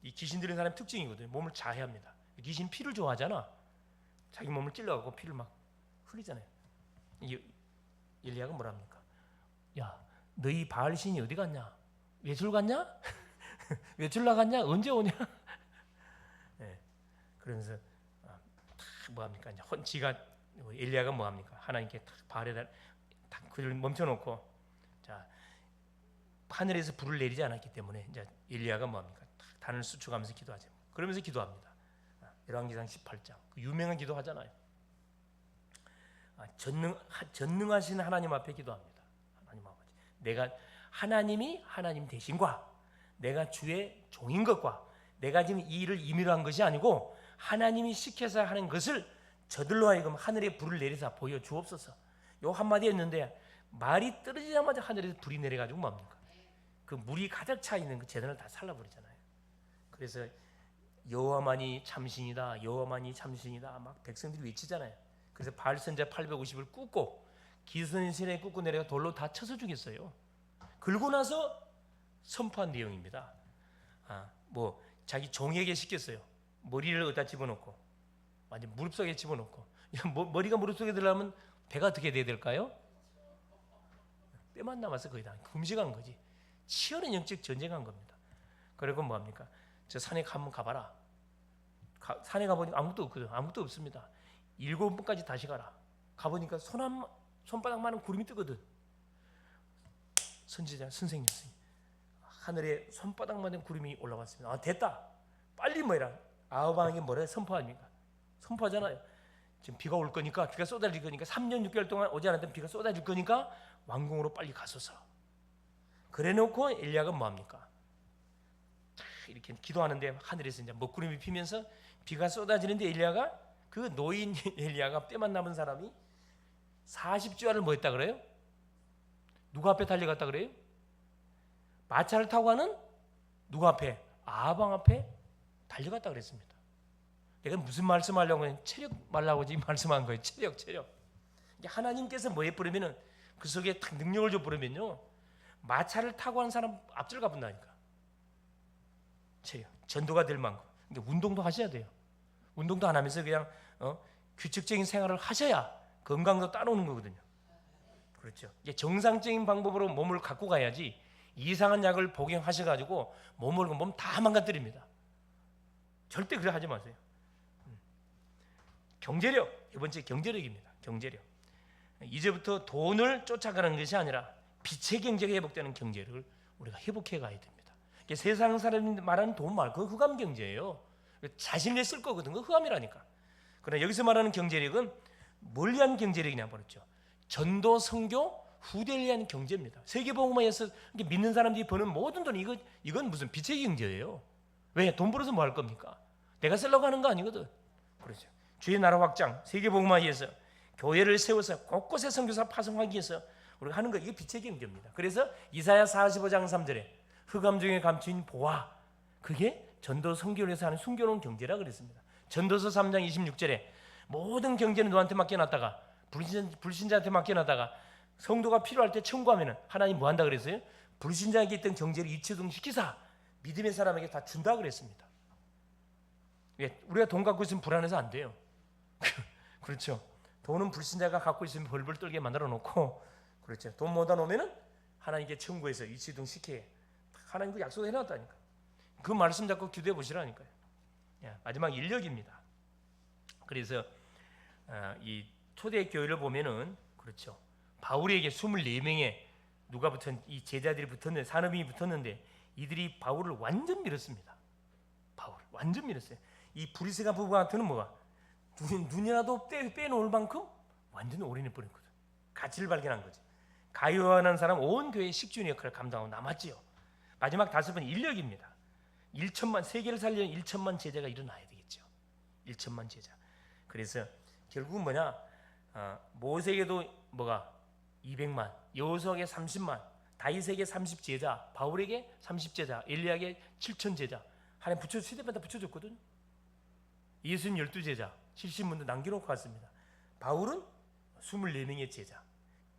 이 귀신 들린 사람의 특징이거든요. 몸을 자해합니다. 귀신 피를 좋아하잖아. 자기 몸을 찔러갖고 피를 막 흘리잖아요. 엘리야가 뭐랍니까? 야, 너희 바알 신이 어디 갔냐? 외출 갔냐? 외출 나갔냐? 언제 오냐? 네. 그러면서 뭐합니까? 지가 엘리야가 뭐합니까? 하나님께 딱 바알에다 딱 그를 멈춰놓고 자 하늘에서 불을 내리지 않았기 때문에 이제 엘리야가 뭐합니까? 단을 수축하면서 기도하죠. 그러면서 기도합니다. 열왕기상 18장 그 유명한 기도하잖아요. 전능하신 하나님 앞에 기도합니다. 하나님 아버지, 내가 하나님이 하나님 되신과 내가 주의 종인 것과 내가 지금 이 일을 임의로 한 것이 아니고 하나님이 시켜서 하는 것을 저들로 하여금 하늘에 불을 내리사 보여주옵소서. 요 한마디 했는데 말이 떨어지자마자 하늘에서 불이 내려가지고 뭡니까? 그 물이 가득 차 있는 그 재단을 다 살라버리잖아요. 그래서 여호와만이 참신이다, 여호와만이 참신이다 막 백성들이 외치잖아요. 그래서 바알 선자 850을 굽고 기선신에 굽고 내려가 돌로 다 쳐서 죽였어요. 그러고 나서 선포한 내용입니다. 뭐 자기 종에게 시켰어요. 머리를 어디다 집어넣고 완전 무릎 속에 집어넣고 머리가 무릎 속에 들어가면 배가 어떻게 돼야 될까요? 뼈만 남아서 거의 다 금식한 거지. 치열한 영적 전쟁한 겁니다. 그리고 뭐합니까? 저 산에 한번 가봐라. 산에 가보니까 아무것도 없거든. 아무것도 없습니다. 7번까지 다시 가라. 가보니까 손바닥만한 구름이 뜨거든. 선지자 선생님이 하늘에 손바닥만한 구름이 올라왔습니다. 됐다. 빨리 뭐라 아하방에게 뭐라 선포합니까? 선포하잖아요. 지금 비가 올 거니까 비가 쏟아질 거니까 3년 6개월 동안 오지 않았던 비가 쏟아질 거니까 왕궁으로 빨리 가소서. 그래놓고 엘리야가 뭐합니까? 이렇게 기도하는데 하늘에서 이제 먹구름이 피면서 비가 쏟아지는데 엘리야가 그 노인 엘리야가 뼈만 남은 사람이 40주야를 뭐 했다 그래요? 누구 앞에 달려갔다 그래요? 마차를 타고 가는 누구 앞에? 아하방 앞에 달려갔다 그랬습니다. 내가 무슨 말씀하려고 했는데 체력 말라고 지금 말씀한 거예요. 체력. 하나님께서 뭐 해버리면은 그 속에 딱 능력을 줘버리면요, 마차를 타고 한 사람 앞질 가본다니까. 체력, 전도가 될 만큼. 그러니까 운동도 하셔야 돼요. 운동도 안 하면서 그냥 규칙적인 생활을 하셔야 건강도 따라오는 거거든요. 그렇죠. 이게 정상적인 방법으로 몸을 갖고 가야지 이상한 약을 복용하셔가지고 몸 다 망가뜨립니다. 절대 그래 하지 마세요. 경제력, 이번 주에 경제력입니다. 경제력. 이제부터 돈을 쫓아가는 것이 아니라 빛의 경제가 회복되는 경제력을 우리가 회복해 가야 됩니다. 세상 사람이 말하는 돈 말고 흑암 경제예요. 자신이 쓸 거거든. 그 흑암이라니까. 그러나 여기서 말하는 경제력은 뭘 위한 경제력이냐 말했죠. 전도, 선교, 후대를 위한 경제입니다. 세계복음화에서 믿는 사람들이 버는 모든 돈, 이건 무슨 빛의 경제예요. 왜? 돈 벌어서 뭐 할 겁니까? 내가 쓰려고 하는 거 아니거든. 그렇죠. 주의 나라 확장, 세계복음화에 위해서 교회를 세워서 곳곳에 선교사 파송하기 위해서 우리가 하는 거, 이게 빛의 경제입니다. 그래서 이사야 45장 3절에 흑암 중에 감추인 보화, 그게 전도 선교를 위해서 하는 숨겨놓은 경제라 그랬습니다. 전도서 3장 26절에 모든 경제는 너한테 맡겨놨다가 불신자한테 맡겨놨다가 성도가 필요할 때 청구하면 하나님 뭐 한다 그랬어요? 불신자에게 있던 경제를 이체동시키사 믿음의 사람에게 다 준다 그랬습니다. 우리가 돈 갖고 있으면 불안해서 안 돼요. 그렇죠. 돈은 불신자가 갖고 있으면 벌벌 떨게 만들어 놓고, 그렇죠. 돈 모아 놓으면은 하나님께 청구해서 이치동시켜. 하나님 그 약속을 해놨다니까. 그 말씀 잡고 기도해 보시라니까요. 마지막 인력입니다. 그래서 이 초대교회를 보면은, 그렇죠, 바울에게 24명의 누가 붙은 이 제자들이 붙었는데, 산업인이 붙었는데 이들이 바울을 완전 밀었습니다. 바울 완전 밀었어요. 이 브리스가 부부 같은 뭐가 눈이라도 빼놓을 만큼 완전 올인해 버렸거든. 가치를 발견한 거지. 가요하는 사람 온 교회의 식주인 역할을 감당하고 남았지요. 마지막 5번 인력입니다. 1천만, 세계를 살리는 1천만 제자가 일어나야 되겠죠. 1천만 제자. 그래서 결국은 뭐냐, 모세에게도 뭐가 200만, 여호수아에게 30만, 다윗에게 30제자, 바울에게 30제자, 엘리야에게 7천 제자. 하나님 세대마다 붙여줬거든. 예수는 12제자, 70문도 남겨놓고 갔습니다. 바울은 24명의 제자.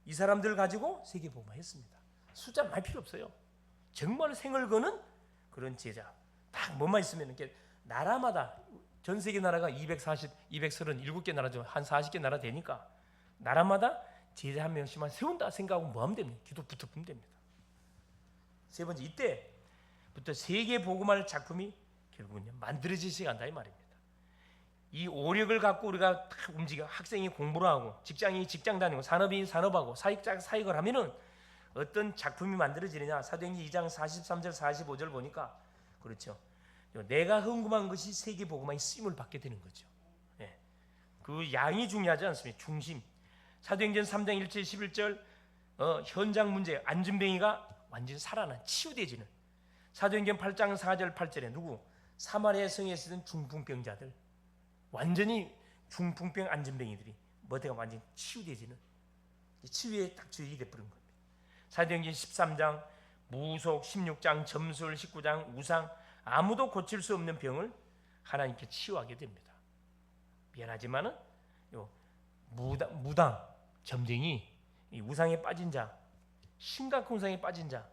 이 사람들 가지고 세계복음화했습니다. 숫자 많이 필요 없어요. 정말 생을 거는 그런 제자. 딱 뭐만 있으면 이렇게 나라마다, 전 세계 나라가 237개 나라죠. 한 40개 나라 되니까 나라마다 제자 한 명씩만 세운다 생각하고 뭐 하면 됩니까? 기도 붙으면 됩니다. 세 번째, 이때부터 세계복음화 작품이 결국은 만들어지시게 한다 이 말입니다. 이 오력을 갖고 우리가 딱 움직여, 학생이 공부를 하고, 직장인이 직장 다니고, 산업인이 산업하고, 사익자가 사익을 하면은 어떤 작품이 만들어지느냐. 사도행전 2장 43절 45절 보니까, 그렇죠, 내가 헌금한 것이 세계복음화의 쓰임을 받게 되는 거죠. 그 양이 중요하지 않습니까? 중심. 사도행전 3장 1절 11절 현장 문제, 안진뱅이가 완전히 살아난, 치유되지는. 사도행전 8장 4절 8절에 누구? 사마리아 성에 있었던 중풍병자들, 완전히 중풍병 안진뱅이들이 뭐가 완전히 치유되지는, 치유에 딱 주역이 돼버린 겁니다. 사도행전 13장 무속, 16장 점술, 19장 우상, 아무도 고칠 수 없는 병을 하나님께 치유하게 됩니다. 미안하지만은 무당, 점쟁이, 이 우상에 빠진 자, 심각한 우상에 빠진 자,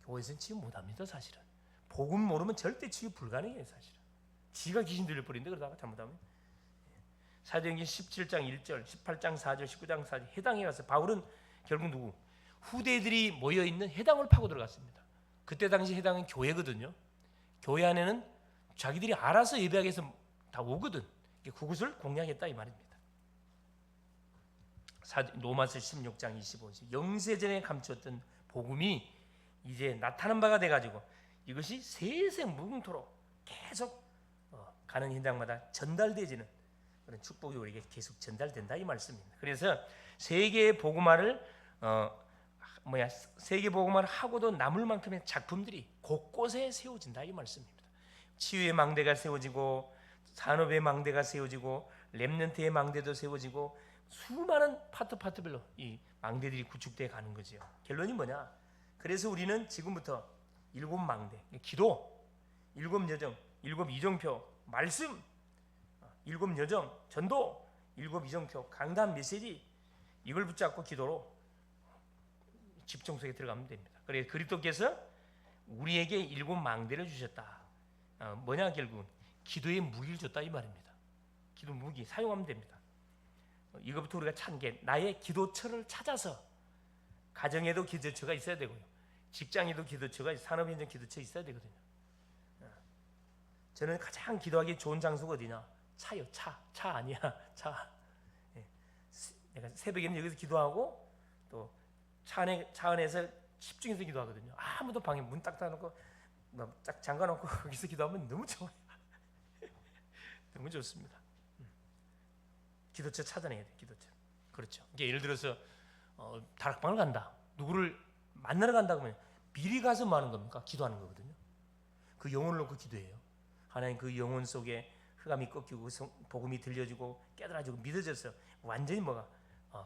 교회에서는 치유 못합니다. 사실은 복음 모르면 절대 치유 불가능해요. 사실은 지가 귀신 들려버리는데 그러다가 잘못하면. 사도행전 17장 1절, 18장 4절, 19장 4절 해당에 가서 바울은 결국 누구? 후대들이 모여있는 해당을 파고 들어갔습니다. 그때 당시 해당은 교회거든요. 교회 안에는 자기들이 알아서 예배하기 위해서 다 오거든. 그것을 공략했다 이 말입니다. 로마서 16장 25절 영세전에 감추었던 복음이 이제 나타난 바가 돼가지고 이것이 세상 무궁토록 계속 가는 현장마다 전달되지는 그런 축복이 우리에게 계속 전달된다 이 말씀입니다. 그래서 세계 복음화를 세계 복음화를 하고도 남을 만큼의 작품들이 곳곳에 세워진다 이 말씀입니다. 치유의 망대가 세워지고, 산업의 망대가 세워지고, 렘넌트의 망대도 세워지고, 수많은 파트별로 이 망대들이 구축되어 가는 거죠. 결론이 뭐냐? 그래서 우리는 지금부터 7 망대, 기도, 7 여정, 일곱 이정표, 말씀, 일곱 여정, 전도, 일곱 이정표, 강단 메시지, 이걸 붙잡고 기도로 집중 속에 들어가면 됩니다. 그래서 그리스도께서 우리에게 일곱 망대를 주셨다. 뭐냐, 결국은 기도의 무기를 줬다 이 말입니다. 기도 무기 사용하면 됩니다. 이것부터 우리가 찾는 게 나의 기도처를 찾아서, 가정에도 기도처가 있어야 되고요, 직장에도 기도처가, 산업 현장 기도처 있어야 되거든요. 저는 가장 기도하기 좋은 장소가 어디냐? 차요. 차 아니야. 차. 내가 새벽에는 여기서 기도하고 또 차 안에서 집중해서 기도하거든요. 아무도 방에 문 딱 닫아놓고 딱 잠가놓고 거기서 기도하면 너무 좋아요. 너무 좋습니다. 기도처 찾아내야 돼. 기도처. 그렇죠. 이게 예를 들어서 다락방을 간다. 누구를 만나러 간다 그러면 미리 가서 뭐 하는 겁니까? 기도하는 거거든요. 그 영혼을 놓고 기도해요. 하나님 그 영혼 속에 흑암이 꺾이고 복음이 들려지고 깨달아지고 믿어져서 완전히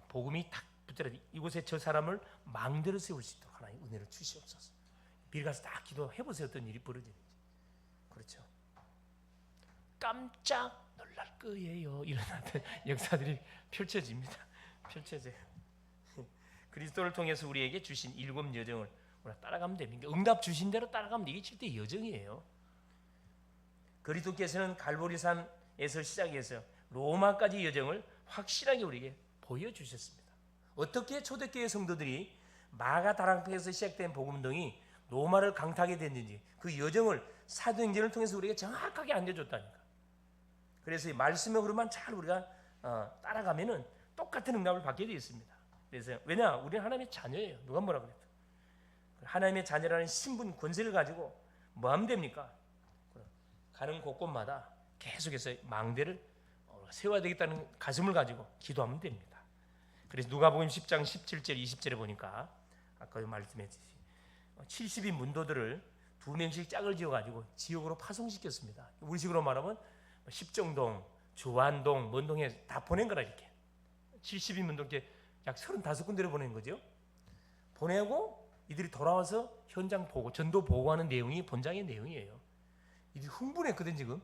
복음이 딱 붙들어 이곳에 저 사람을 망대로 세울 수 있도록 하나님 은혜를 주시옵소서. 미리 가서 딱 기도해 보세요. 어떤 일이 벌어지는지. 그렇죠. 깜짝 놀랄 거예요. 이런 어떤 역사들이 펼쳐집니다. 펼쳐져요. 그리스도를 통해서 우리에게 주신 일곱 여정을 우리가 따라가면 됩니다. 응답 주신 대로 따라가면 이게 절대 여정이에요. 그리스도께서는 갈보리산에서 시작해서 로마까지 여정을 확실하게 우리에게 보여주셨습니다. 어떻게 초대교회 성도들이 마가 다락방에서 시작된 복음운동이 로마를 강타하게 됐는지 그 여정을 사도행전을 통해서 우리에게 정확하게 알려줬다니까. 그래서 이 말씀의 흐름만 잘 우리가 따라가면은 똑같은 응답을 받게 되어 있습니다. 그래서 왜냐? 우리는 하나님의 자녀예요. 누가 뭐라 그랬죠? 하나님의 자녀라는 신분 권세를 가지고 뭐 하면 됩니까? 가는 곳곳마다 계속해서 망대를 세워야 되겠다는 가슴을 가지고 기도하면 됩니다. 그래서 누가복음 10장 17절 20절에 보니까 아까 말씀했듯이 70인 문도들을 2명씩 짝을 지어가지고 지역으로 파송시켰습니다. 우리식으로 말하면 십정동, 주안동, 먼동에 다 보낸 거라. 이렇게 70인 문도께 약 35군데를 보낸 거죠. 보내고 이들이 돌아와서 현장 보고 전도 보고하는 내용이 본장의 내용이에요. 이들이 흥분했거든. 지금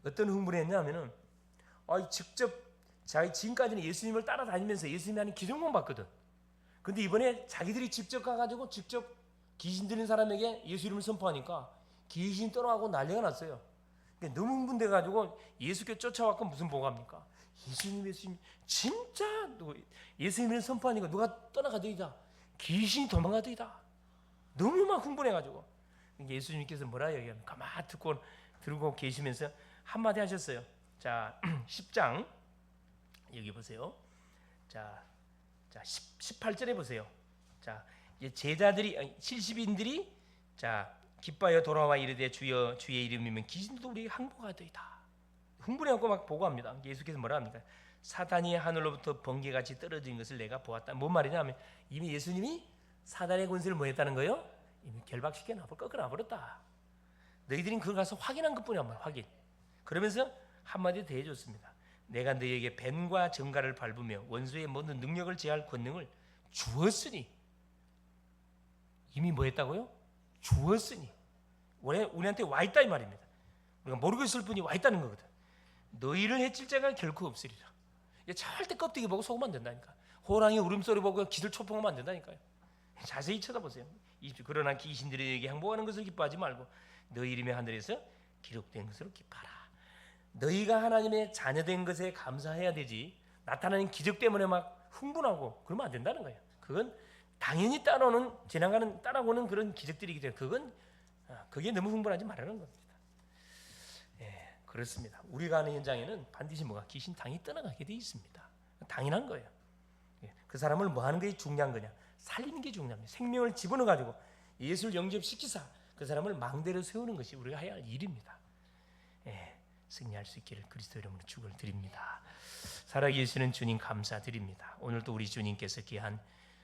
어떤 흥분했냐면은 직접 자기 지금까지는 예수님을 따라다니면서 예수님이 하는 기적만 봤거든. 근데 이번에 자기들이 직접 가가지고 직접 귀신 들린 사람에게 예수 이름을 선포하니까 귀신 떠나가고 난리가 났어요. 그러니까 너무 흥분돼가지고 예수께 쫓아왔고 무슨 보고합니까? 예수님 진짜 예수님을 선포하니까 누가 떠나가더이다. 귀신이 도망가더이다. 너무 막 흥분해가지고 예수님께서 뭐라 얘기합니까? 가만히 들고 계시면서 한마디 하셨어요. 자, 10장 여기 보세요. 자 18절에 보세요. 자, 이제 제자들이 70인들이 자 기뻐하여 돌아와 이르되 주여 주의 이름이면 귀신도 우리에게 항복하더이다. 흥분해갖고 막 보고합니다. 예수께서 뭐라 합니까? 사단이 하늘로부터 번개같이 떨어진 것을 내가 보았다. 뭔 말이냐 하면 이미 예수님이 사단의 권세를 뭐 했다는 거예요? 이미 결박시켜놔버려 꺾어놔버렸다. 너희들이 그걸 가서 확인한 것뿐이야. 확인. 그러면서 한마디 더 해줬습니다. 내가 너희에게 뱀과 정갈을 밟으며 원수의 모든 능력을 제할 권능을 주었으니. 이미 뭐 했다고요? 주었으니. 우리한테 와 있다 이 말입니다. 우리가 모르고 있을 뿐이 와 있다는 거거든. 너희를 해칠 자가 결코 없으리라. 절대 껍데기 보고 속으면 안 된다니까. 호랑이 울음소리 보고 기들 초풍하면 안 된다니까요. 자세히 쳐다보세요. 그러나 귀신들에게 항복하는 것을 기뻐하지 말고 너희 이름이 하늘에서 기록된 것으로 기뻐하라. 너희가 하나님의 자녀된 것에 감사해야 되지 나타나는 기적 때문에 막 흥분하고 그러면 안 된다는 거예요. 그건 당연히 따라오는 그런 기적들이기 때문에 그게 너무 흥분하지 말라는 겁니다. 예, 그렇습니다. 우리가 하는 현장에는 반드시 귀신 당이 떠나가게 돼 있습니다. 당연한 거예요. 그 사람을 뭐 하는 게 중요한 거냐? 살리는 게 중요합니다. 생명을 집어넣어 가지고 예수를 영접시키사 그 사람을 망대로 세우는 것이 우리가 해야 할 일입니다. 예, 승리할 수 있기를 그리스도 이름으로 축원을 드립니다. 살아계시는 주님 감사드립니다. 오늘도 우리 주님께서 귀한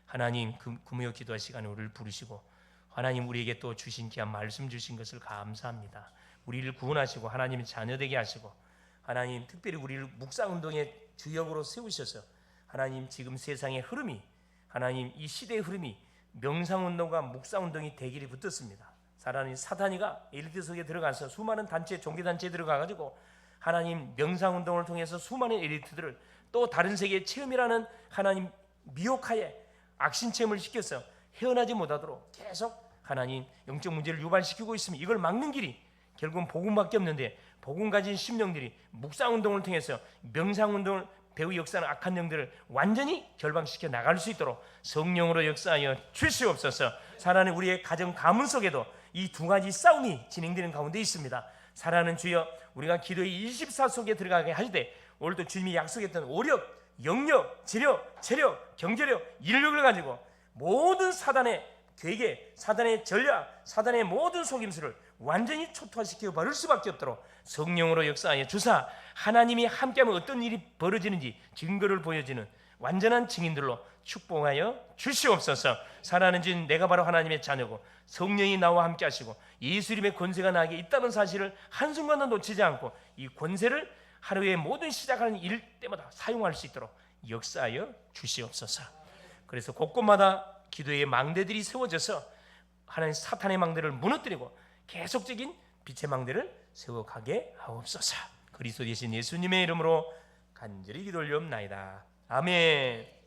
하나님 금요 기도할 시간에 우리를 부르시고 하나님 우리에게 또 주신 귀한 말씀 주신 것을 감사합니다. 우리를 구원하시고 하나님의 자녀되게 하시고 하나님 특별히 우리를 묵상운동의 주역으로 세우셔서 하나님 지금 세상의 흐름이 하나님 이 시대의 흐름이 명상운동과 묵상운동이 대결이 붙었습니다. 사람이 사탄이가 엘리트 속에 들어가서 수많은 단체, 종교단체에 들어가가지고 하나님 명상운동을 통해서 수많은 엘리트들을 또 다른 세계의 체험이라는 하나님 미혹하에 악신체험을 시켜서 헤어나지 못하도록 계속 하나님 영적 문제를 유발시키고 있으면 이걸 막는 길이 결국은 복음밖에 없는데, 복음 가진 심령들이 묵상운동을 통해서 명상운동을 배후 역사는 악한 영들을 완전히 결방시켜 나갈 수 있도록 성령으로 역사하여 주시옵소서. 사랑하는 우리의 가정 가문 속에도 이 두 가지 싸움이 진행되는 가운데 있습니다. 사랑하는 주여, 우리가 기도의 24 속에 들어가게 할 때 오늘도 주님이 약속했던 오력, 영력, 지력, 체력, 경제력, 인력을 가지고 모든 사단의 괴계, 사단의 전략, 사단의 모든 속임수를 완전히 초토화시켜 버릴 수밖에 없도록 성령으로 역사하여 주사 하나님이 함께하면 어떤 일이 벌어지는지 증거를 보여주는 완전한 증인들로 축복하여 주시옵소서. 사랑하는 주님, 내가 바로 하나님의 자녀고 성령이 나와 함께 하시고 예수 이름의 권세가 나에게 있다는 사실을 한순간도 놓치지 않고 이 권세를 하루의 모든 시작하는 일 때마다 사용할 수 있도록 역사하여 주시옵소서. 그래서 곳곳마다 기도의 망대들이 세워져서 하나님 사탄의 망대를 무너뜨리고 계속적인 빛의 망대를 세워가게 하옵소서. 그리스도 되신 예수님의 이름으로 간절히 기도 올리옵나이다. 아멘.